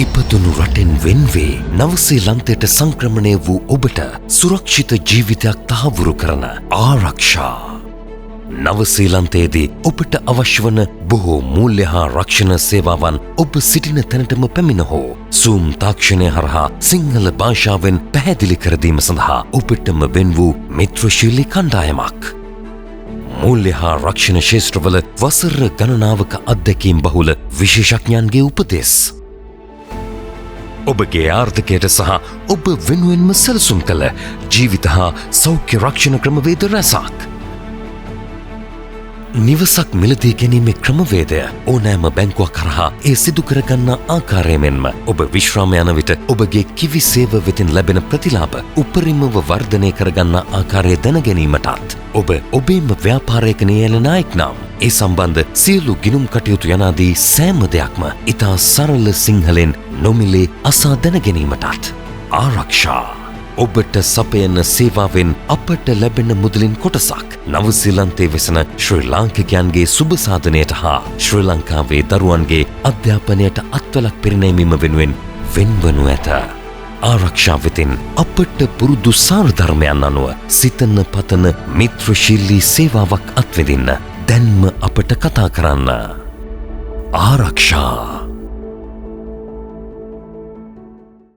ඉපදුණු රටෙන් වෙන්වේ නවසීලන්තයට සංක්‍රමණය වූ ඔබට සුරක්ෂිත ජීවිතයක් තහවුරු කරන ආරක්ෂා. නවසීලන්තයේදී ඔබට අවශ්‍ය වන බොහෝ මූල්‍ය හා රක්ෂණ සේවාවන් ඔබ සිටින තැනටම පැමිණ හෝ සූම් තාක්ෂණය හරහා සිංහල භාෂාවෙන් පැහැදිලි කරදීම සඳහා ඔබටම වෙන් වූ මිත්‍රශීලී කණ්ඩායමක්. මූල්‍ය හා රක්ෂණ ශේෂ්ත්‍රවල වසර ගණනාවක අත්දැකීම් බහුල විශේෂඥයන්ගේ උපදෙස්. ඔබගේ ආර්ථකයට සහ ඔබ වෙනුවෙන්ම සැලසුම් කළ ජීවිත හා සෞඛ්‍ය රක්ෂණ ක්‍රමවේද රැසක්. නිවසක් මිලදී ගැනීමේ ක්‍රමවේදය ඕනෑම බැංකුවක් කරහා ඒ සිදු කරගන්නා ආකාරය මෙන්ම ඔබ විශ්‍රාම යන විට ඔබගේ කිවි සේව වෙතින් ලැබෙන ප්‍රතිලාභ උපරිමව වර්ධනය කරගන්නා ආකාරය දැන ගැනීමටත් ඔබ ඔබේම ව්‍යාපාරයක නියැලෙන අයෙක් නම් ඒ සම්බන්ධ සියලු ගිණුම් කටයුතු යනාදී සෑම දෙයක්ම ඉතා සරල සිංහලෙන් නොමිලේ අසා දැන ගැනීමටත් ආරක්ෂා. ඔබට සපයන සේවාවෙන් අපට ලැබෙන මුදලින් කොටසක් නවසීලන්තයේ වෙසෙන ශ්‍රී ලාංකිකයන්ගේ සුබ සාධනයට හා ශ්‍රී ලංකාවේ දරුවන්ගේ අධ්‍යාපනයට අත්වලක් පිරිනැමීම වෙනුවෙන් වෙන්වනු ඇත. ආරක්ෂා වෙතින් අපට පුරුදු සාරධර්මයන් අනුව සිතන පතන මිත්‍රශීලී සේවාවක් අත්විඳින්න දැන්ම අපට කතා කරන්න. ආරක්ෂා.